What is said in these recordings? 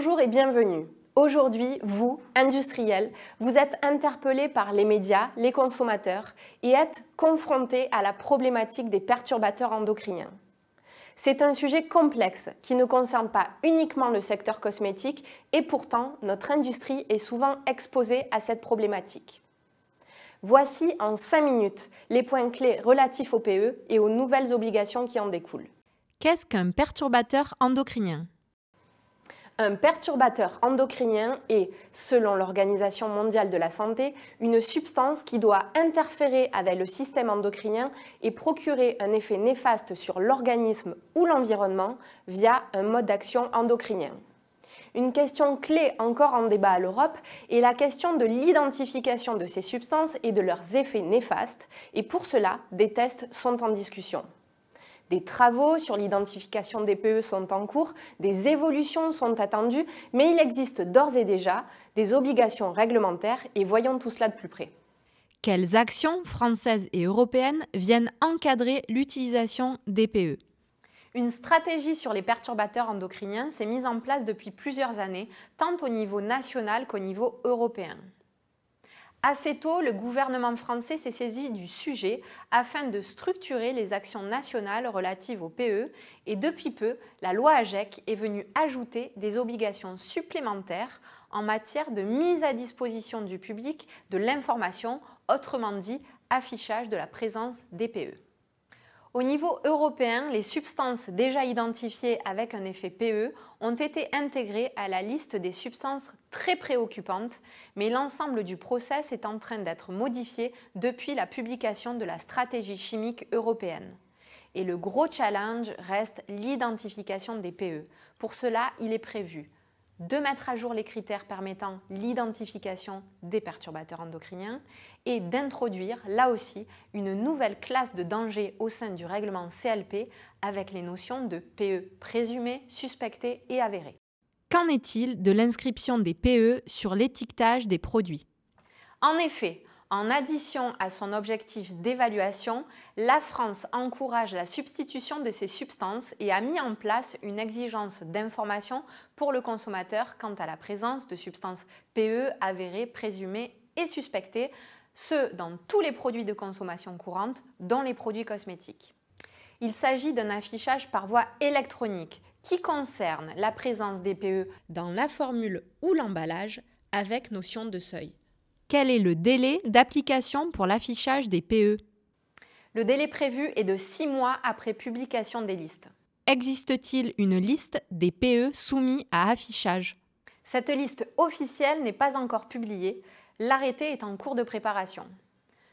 Bonjour et bienvenue. Aujourd'hui, vous, industriels, vous êtes interpellés par les médias, les consommateurs et êtes confrontés à la problématique des perturbateurs endocriniens. C'est un sujet complexe qui ne concerne pas uniquement le secteur cosmétique et pourtant notre industrie est souvent exposée à cette problématique. Voici en 5 minutes les points clés relatifs au PE et aux nouvelles obligations qui en découlent. Qu'est-ce qu'un perturbateur endocrinien ? Un perturbateur endocrinien est, selon l'Organisation mondiale de la santé, une substance qui doit interférer avec le système endocrinien et procurer un effet néfaste sur l'organisme ou l'environnement via un mode d'action endocrinien. Une question clé encore en débat à l'Europe est la question de l'identification de ces substances et de leurs effets néfastes, et pour cela, des tests sont en discussion. Des travaux sur l'identification des PE sont en cours, des évolutions sont attendues, mais il existe d'ores et déjà des obligations réglementaires et voyons tout cela de plus près. Quelles actions françaises et européennes viennent encadrer l'utilisation des PE ? Une stratégie sur les perturbateurs endocriniens s'est mise en place depuis plusieurs années, tant au niveau national qu'au niveau européen. Assez tôt, le gouvernement français s'est saisi du sujet afin de structurer les actions nationales relatives au PE et depuis peu, la loi AGEC est venue ajouter des obligations supplémentaires en matière de mise à disposition du public de l'information, autrement dit affichage de la présence des PE. Au niveau européen, les substances déjà identifiées avec un effet PE ont été intégrées à la liste des substances très préoccupantes, mais l'ensemble du process est en train d'être modifié depuis la publication de la stratégie chimique européenne. Et le gros challenge reste l'identification des PE. Pour cela, il est prévu de mettre à jour les critères permettant l'identification des perturbateurs endocriniens et d'introduire, là aussi, une nouvelle classe de danger au sein du règlement CLP avec les notions de PE présumé, suspecté et avéré. Qu'en est-il de l'inscription des PE sur l'étiquetage des produits ? En effet, en addition à son objectif d'évaluation, la France encourage la substitution de ces substances et a mis en place une exigence d'information pour le consommateur quant à la présence de substances PE avérées, présumées et suspectées, ce dans tous les produits de consommation courante, dont les produits cosmétiques. Il s'agit d'un affichage par voie électronique qui concerne la présence des PE dans la formule ou l'emballage avec notion de seuil. Quel est le délai d'application pour l'affichage des PE ? Le délai prévu est de 6 mois après publication des listes. Existe-t-il une liste des PE soumis à affichage ? Cette liste officielle n'est pas encore publiée, l'arrêté est en cours de préparation.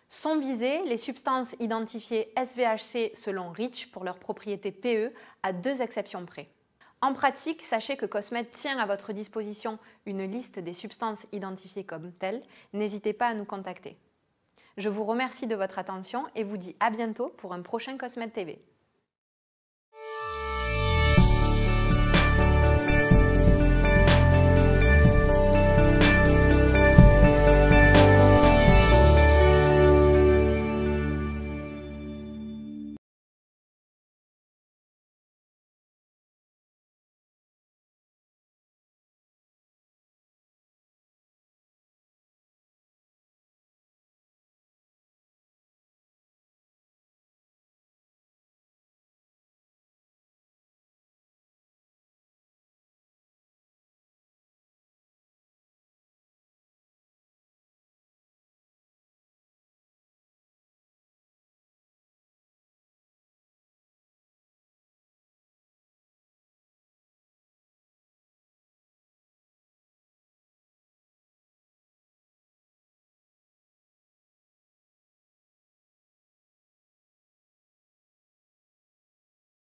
Sont visées les substances identifiées SVHC selon REACH pour leurs propriétés PE à 2 exceptions près. En pratique, sachez que Cosmed tient à votre disposition une liste des substances identifiées comme telles. N'hésitez pas à nous contacter. Je vous remercie de votre attention et vous dis à bientôt pour un prochain Cosmed TV.